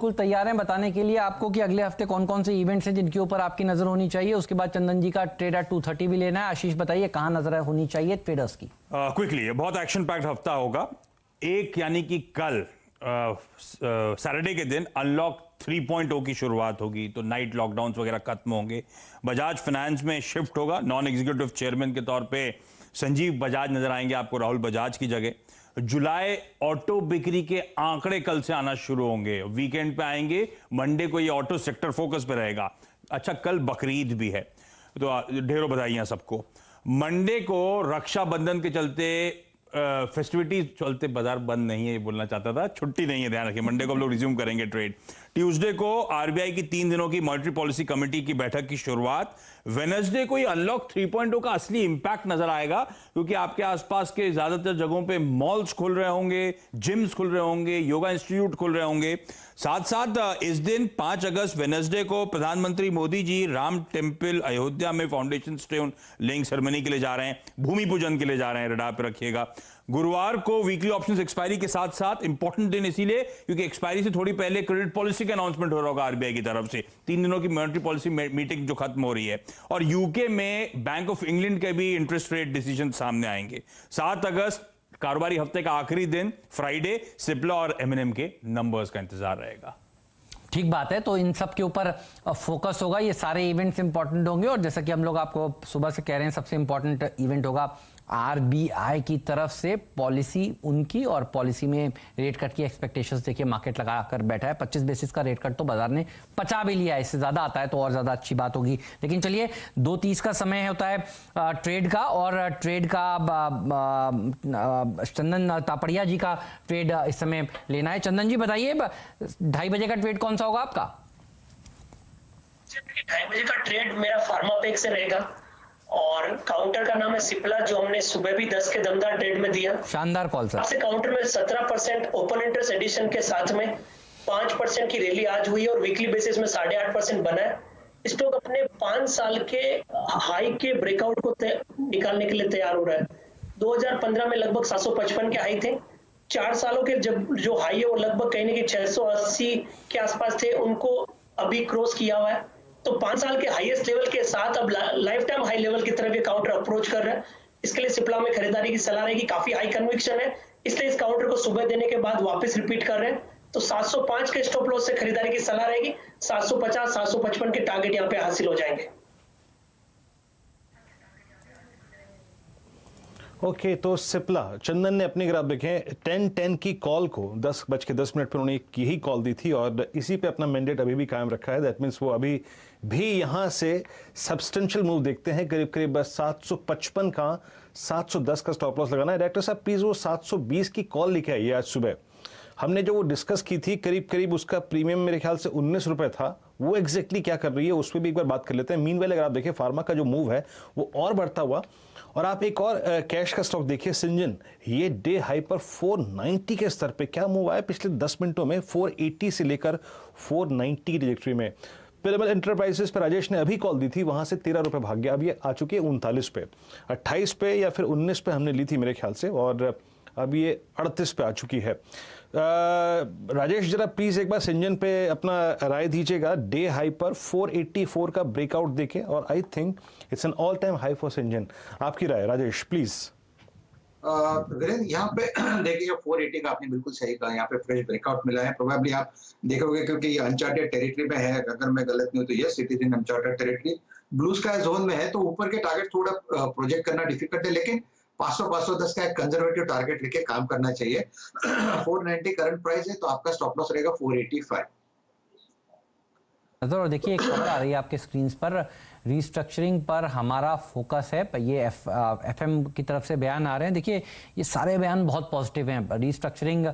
बिल्कुल तैयार हैं बताने के लिए आपको कि अगले हफ्ते कौन कौन से इवेंट्स हैं जिनके ऊपर आपकी नजर होनी चाहिए। उसके बाद चंदन जी का ट्रेड एट 230 भी लेना है। आशीष बताइए कहां नजर होनी चाहिए ट्रेडर्स की। क्विकली, बहुत एक्शन पैक्ड हफ्ता होगा। एक यानी कि कल सैटरडे के दिन अनलॉक 3.0 की शुरुआत होगी, तो नाइट लॉकडाउन वगैरह खत्म होंगे। बजाज फाइनेंस में शिफ्ट होगा, नॉन एग्जीक्यूटिव चेयरमैन के तौर पे संजीव बजाज नजर आएंगे आपको राहुल बजाज की जगह। जुलाई ऑटो बिक्री के आंकड़े कल से आना शुरू होंगे, वीकेंड पे आएंगे। मंडे को ये ऑटो सेक्टर फोकस पे रहेगा। अच्छा, कल बकरीद भी है, तो ढेरों बधाइयां सबको। मंडे को रक्षाबंधन के चलते फेस्टिविटी चलते बाजार बंद नहीं है, ये बोलना चाहता था, छुट्टी नहीं है, ध्यान रखिए। मंडे को हम लोग रिज्यूम करेंगे ट्रेड। ट्यूसडे को आरबीआई की 3 दिनों की मॉनेटरी पॉलिसी कमेटी की बैठक की शुरुआत। वेडनेसडे को ये अनलॉक 3.0 का असली इंपैक्ट नजर आएगा, क्योंकि आपके आसपास के ज्यादातर जगहों पे मॉल्स खुल रहे होंगे, जिम्स खुल रहे होंगे, योगा इंस्टीट्यूट खुल रहे होंगे। साथ साथ इस दिन 5 अगस्त वेडनेसडे को प्रधानमंत्री मोदी जी राम टेम्पल अयोध्या में फाउंडेशन स्टोन लेइंग सेरेमनी के लिए जा रहे हैं, भूमि पूजन के लिए जा रहे हैं, रडार पे रखिएगा। गुरुवार को वीकली ऑप्शंस एक्सपायरी के साथ साथ इंपॉर्टेंट दिन इसीलिए क्योंकि एक्सपायरी से थोड़ी पहले क्रेडिट पॉलिसी का अनाउंसमेंट हो रहा होगा आरबीआई की तरफ से। 3 दिनों की मॉनेटरी पॉलिसी मीटिंग जो खत्म हो रही है, और यूके में बैंक ऑफ इंग्लैंड के भी इंटरेस्ट रेट डिसीजन सामने आएंगे। 7 अगस्त कारोबारी हफ्ते का आखिरी दिन, फ्राइडे, सिप्ला और एमएनएम के नंबर्स का इंतजार रहेगा। ठीक बात है, तो इन सब के ऊपर फोकस होगा। ये सारे इवेंट्स इंपॉर्टेंट होंगे, और जैसा कि हम लोग आपको सुबह से कह रहे हैं, सबसे इंपॉर्टेंट इवेंट होगा आरबीआई की तरफ से पॉलिसी उनकी, और पॉलिसी में रेट कट की एक्सपेक्टेशंस देखिए मार्केट लगाकर बैठा है। 25 बेसिस का रेट कट तो बाजार ने पचा भी लिया है, इससे ज्यादा आता है तो और ज्यादा अच्छी बात होगी। लेकिन चलिए, 2:30 का समय होता है ट्रेड का, और ट्रेड का चंदन तापड़िया जी का ट्रेड इस समय लेना है। चंदन जी बताइए, 2:30 बजे का ट्रेड कौन सा होगा आपका? 2:30 बजे का ट्रेड मेरा फार्मापेक से रहेगा, और काउंटर का नाम है सिप्ला, जो हमने सुबह भी 10 के दमदार ट्रेड में दिया। शानदार कॉल सर। आपसे काउंटर में 17% ओपन इंटरेस्ट एडिशन के साथ में 5% की रैली आज हुई, और वीकली बेसिस में 8.5% बना है। स्टॉक अपने 5 साल के हाई के ब्रेकआउट को निकालने के लिए तैयार हो रहा है। 2015 में लगभग 755 के हाई थे। 4 सालों के जब जो हाई है वो लगभग कहीं ना कहीं 680 के आसपास थे, उनको अभी क्रॉस किया हुआ है। तो 5 साल के हाईएस्ट लेवल के साथ अब लाइफ टाइम हाई लेवल की तरफ ये काउंटर अप्रोच कर रहा है। इसके लिए सिप्ला में खरीदारी की सलाह रहेगी। काफी हाई कन्विक्शन है, इसलिए इस काउंटर को सुबह देने के बाद वापस रिपीट कर रहे हैं। तो 705 के स्टॉप लॉस से खरीदारी की सलाह रहेगी। 750 755 के टारगेट यहाँ पे हासिल हो जाएंगे। ओके, तो सिप्ला, चंदन ने अपने ग्राफ देखे 10:10 की कॉल को 10:10 पर उन्होंने यही कॉल दी थी, और इसी पे अपना मैंडेट अभी भी कायम रखा है। दैट मीन्स वो अभी भी यहाँ से सब्सटेंशियल मूव देखते हैं। करीब करीब 755 का 710 का स्टॉप लॉस लगाना है। डायरेक्टर साहब प्लीज वो 720 की कॉल लिखे आइए। आज सुबह हमने जो वो डिस्कस की थी, करीब करीब उसका प्रीमियम मेरे ख्याल से 19 रुपए था। वो एग्जैक्टली क्या कर रही है उस पर भी एक बार बात कर लेते हैं। मीनवाइल अगर आप देखें फार्मा का जो मूव है वो और बढ़ता हुआ, और आप एक और कैश का स्टॉक देखिए सिंजन, ये डे हाई पर 490 के स्तर पे क्या मूव आया पिछले 10 मिनटों में, 480 से लेकर 490 की ट्रैजेक्टरी में। पिरामल एंटरप्राइजेस पर राजेश ने अभी कॉल दी थी, वहां से 13 रुपए भाग गया। अब ये आ चुकी है 39 पे, 28 पे या फिर 19 पे हमने ली थी मेरे ख्याल से, और अब ये 38 पे आ चुकी है। राजेश जरा प्लीज एक बार सिंजन पे अपना राय दीजिएगा। डे हाई पर 484 का ब्रेकआउट देखे, और I think it's an all time high for सिंजन। आपकी राय राजेश प्लीज। वीरेंद्र, यहाँ पे देखिए 480 का आपने बिल्कुल सही कहा, यहाँ पे फ्रेश ब्रेकआउट मिला है। प्रोबेबली आप देखोगे क्योंकि ये अनचार्टेड टेरिटरी में है, अगर मैं गलत नहीं हूँ तो yes it is in uncharted territory, blue sky zone में है, तो ऊपर के टारगेट थोड़ा प्रोजेक्ट करना डिफिकल्ट है, लेकिन 500-510 का एक कंजर्वेटिव टारगेट लेके काम करना चाहिए। 490 करंट प्राइस है, तो आपका स्टॉप लॉस रहेगा 485। और देखिए एक खबर आ रही है आपके स्क्रीन पर, रीस्ट्रक्चरिंग पर हमारा फोकस है। ये एफएम की तरफ से बयान आ रहे हैं। देखिए ये सारे बयान बहुत पॉजिटिव हैं। रीस्ट्रक्चरिंग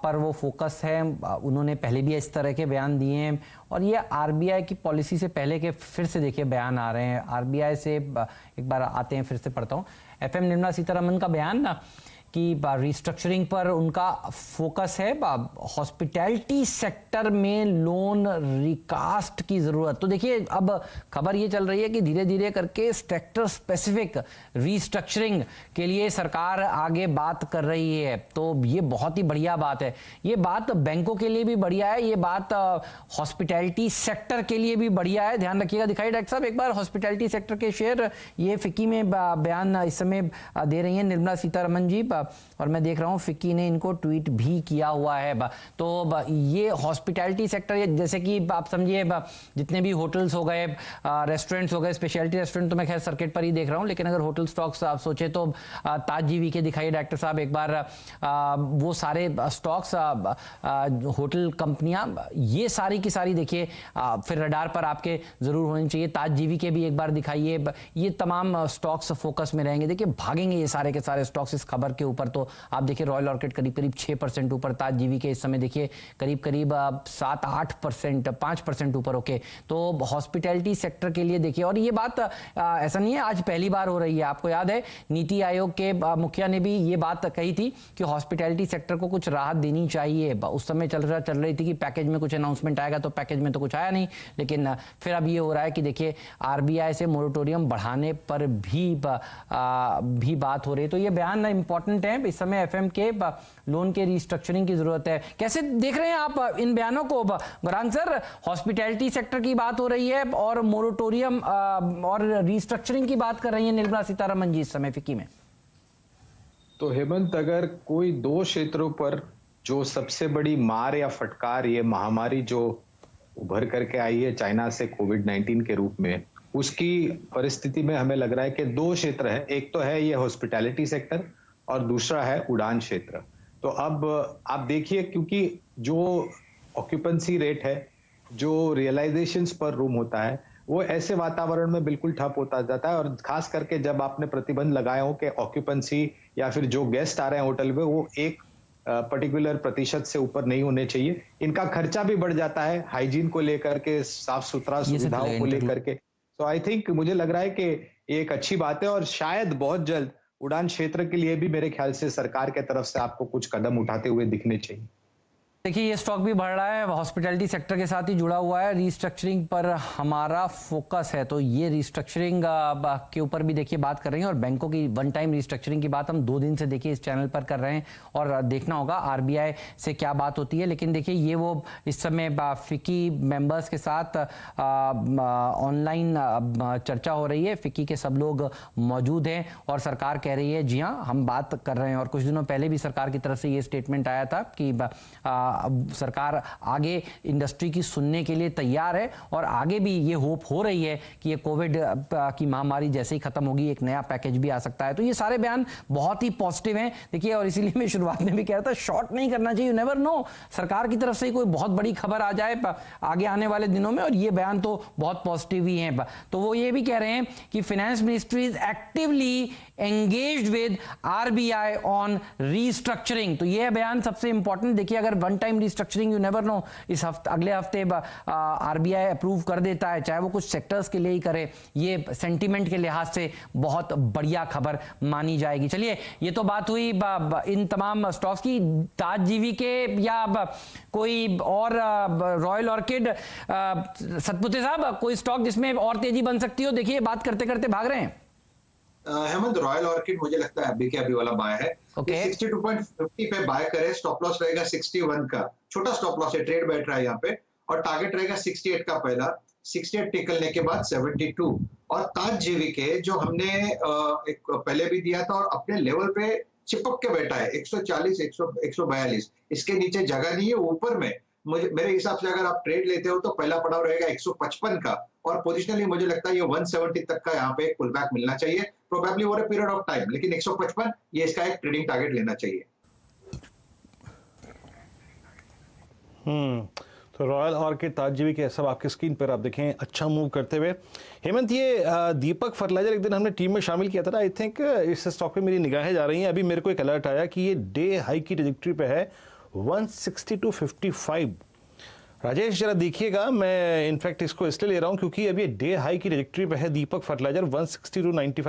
पर वो फोकस है, उन्होंने पहले भी इस तरह के बयान दिए हैं, और ये आरबीआई की पॉलिसी से पहले के फिर से देखिए बयान आ रहे हैं। आरबीआई से एक बार आते हैं, फिर से पढ़ता हूँ। एफएम निर्मला सीतारमण का बयान ना, कि रिस्ट्रक्चरिंग पर उनका फोकस है। हॉस्पिटैलिटी सेक्टर में लोन रिकास्ट की जरूरत, तो देखिए अब खबर ये चल रही है कि धीरे धीरे करके सेक्टर स्पेसिफिक रिस्ट्रक्चरिंग के लिए सरकार आगे बात कर रही है, तो ये बहुत ही बढ़िया बात है। ये बात बैंकों के लिए भी बढ़िया है, ये बात हॉस्पिटैलिटी सेक्टर के लिए भी बढ़िया है। ध्यान रखिएगा। दिखाइए डॉक्टर साहब एक बार हॉस्पिटैलिटी सेक्टर के शेयर, ये फिक्की में बयान इस समय दे रही हैं निर्मला सीतारमण जी, और मैं देख रहा हूं फिक्की ने इनको ट्वीट भी किया हुआ है। तो ये हॉस्पिटैलिटी सेक्टर, जैसे कि आप समझिए जितने भी होटल्स हो गए, रेस्टोरेंट्स हो गए, स्पेशलिटी रेस्टोरेंट तो मैं खैर सर्किट पर ही देख रहा हूं, लेकिन अगर होटल स्टॉक्स आप सोचे तो ताज जीवी के दिखाइए डॉक्टर साहब एक बार, वो सारे स्टॉक्स, होटल कंपनियां, ये सारी की सारी देखिए फिर रडार पर आपके जरूर होनी चाहिए। ताज जीवी के भी एक बार दिखाइए, ये तमाम स्टॉक्स फोकस में रहेंगे। देखिए भागेंगे ये सारे के सारे स्टॉक्स इस खबर के ऊपर। तो आप देखिए रॉयल ऑर्किड करीब करीब 6% ऊपर, ताज जीवी के इस समय देखिए करीब करीब 7-8%, 5% ऊपर। ओके, तो हॉस्पिटैलिटी सेक्टर के लिए देखिए, और ये बात ऐसा नहीं है आज पहली बार हो रही है। आपको याद है नीति आयोग के मुखिया ने भी ये बात कही थी कि हॉस्पिटैलिटी सेक्टर को कुछ राहत देनी चाहिए। उस समय चल रही थी कि पैकेज में कुछ अनाउंसमेंट आएगा, तो पैकेज में तो कुछ आया नहीं, लेकिन फिर अब ये हो रहा है कि देखिए आरबीआई से मोरेटोरियम बढ़ाने पर भी बात हो रही है। तो ये बयान इंपॉर्टेंट है। इस समय एफएम के लोन के रिस्ट्रक्चरिंग की जरूरत है। कैसे देख रहे हैं आप इन बयानों को गौरांग सर? हॉस्पिटैलिटी सेक्टर की बात हो रही है और मोरेटोरियम और रिस्ट्रक्चरिंग की बात कर रही है निर्मला सीतारमण जी इस समय फिक्की में। तो हेमंत, अगर कोई दो क्षेत्रों पर जो सबसे बड़ी मार या फटकार, ये महामारी जो उभर करके आई है चाइना से कोविड-19 के रूप में, उसकी परिस्थिति में हमें लग रहा है कि दो क्षेत्र हैं। एक तो है ये हॉस्पिटैलिटी सेक्टर और दूसरा है उड़ान क्षेत्र। तो अब आप देखिए, क्योंकि जो ऑक्यूपेंसी रेट है, जो रियलाइजेशंस पर रूम होता है, वो ऐसे वातावरण में बिल्कुल ठप होता जाता है। और खास करके जब आपने प्रतिबंध लगाए हो कि ऑक्यूपेंसी या फिर जो गेस्ट आ रहे हैं होटल में, वो एक पर्टिकुलर प्रतिशत से ऊपर नहीं होने चाहिए। इनका खर्चा भी बढ़ जाता है हाइजीन को लेकर के, साफ सुथरा सुविधाओं को लेकर के। तो आई थिंक मुझे लग रहा है कि ये एक अच्छी बात है, और शायद बहुत जल्द उड़ान क्षेत्र के लिए भी मेरे ख्याल से सरकार के तरफ से आपको कुछ कदम उठाते हुए दिखने चाहिए। देखिए ये स्टॉक भी बढ़ रहा है, हॉस्पिटैलिटी सेक्टर के साथ ही जुड़ा हुआ है। रिस्ट्रक्चरिंग पर हमारा फोकस है, तो ये रिस्ट्रक्चरिंग के ऊपर भी देखिए बात कर रही हैं। और बैंकों की वन टाइम रिस्ट्रक्चरिंग की बात हम 2 दिन से देखिए इस चैनल पर कर रहे हैं, और देखना होगा आरबीआई से क्या बात होती है। लेकिन देखिए ये वो इस समय फिक्की मेंबर्स के साथ ऑनलाइन चर्चा हो रही है। फिक्की के सब लोग मौजूद हैं और सरकार कह रही है जी हाँ हम बात कर रहे हैं। और कुछ दिनों पहले भी सरकार की तरफ से ये स्टेटमेंट आया था कि सरकार आगे इंडस्ट्री की सुनने के लिए तैयार है, और आगे भी ये होप हो रही है कि ये कोविड की महामारी जैसे ही खत्म होगी एक नया पैकेज भी आ सकता है। तो ये सारे बयान बहुत ही पॉजिटिव हैं देखिए, और इसीलिए मैं शुरुआत में भी कह रहा था शॉर्ट नहीं करना चाहिए। यू नेवर नो, सरकार की तरफ से कोई बहुत बड़ी खबर आ जाए आगे आने वाले दिनों में, और ये बयान तो बहुत पॉजिटिव ही हैं। तो वो ये भी कह रहे हैं कि finance ministry is actively engaged with RBI on restructuring. तो ये बयान सबसे इंपॉर्टेंट। देखिए अगर one time restructuring you never know, इस हफ्ते अगले हफ्ते आरबीआई अप्रूव कर देता है, चाहे वो कुछ सेक्टर्स के लिए ही करे, ये सेंटीमेंट के लिहाज से बहुत बढ़िया खबर मानी जाएगी। चलिए ये तो बात हुई इन तमाम स्टॉक्स की। ताज जीवी के या कोई और रॉयल ऑर्किड, सतपुते साहब कोई स्टॉक जिसमें और तेजी बन सकती हो? देखिए बात करते करते भाग रहे हैं। हेमंत, रॉयल ऑर्किड मुझे लगता है अभी के अभी वाला बाय है। 62.50 पे बाय करे। स्टॉप लॉस रहेगा 61 का, छोटा स्टॉप लॉस है, ट्रेड बैठ रहा है यहाँ पे, और टारगेट रहेगा 68 का पहला, 68 निकलने के बाद 72। और ताज जीवी के जो हमने एक पहले भी दिया था और अपने लेवल पे चिपक के बैठा है 140, 142, इसके नीचे जगह नहीं है। ऊपर में मेरे हिसाब से अगर आप ट्रेड लेते हो तो पहला पड़ाव रहेगा 155 का, और पोजिशनली मुझे लगता है ये 170 तक का यहाँ पे पुल बैक मिलना चाहिए, probably over a period of time. लेकिन 155 ये इसका एक ट्रेडिंग टारगेट लेना चाहिए। तो रॉयल ऑर्किड, ताज जीवी के सब आपकी स्क्रीन पर आप देखें अच्छा मूव करते हुए। हेमंत, ये दीपक फर्टिलाइजर एक दिन हमने टीम में शामिल किया था। आई थिंक इस स्टॉक पे मेरी निगाहें जा रही हैं। अभी मेरे को एक अलर्ट आया कि ये डे हाई की ट्रैजेक्टरी पे है 160-55। राजेश जरा देखिएगा, मैं इनफैक्ट इसको इसलिए ले रहा हूं क्योंकि अभी ये डे हाई की ट्रैजेक्टरी पे है दीपक फर्टिलाइजर 160-95।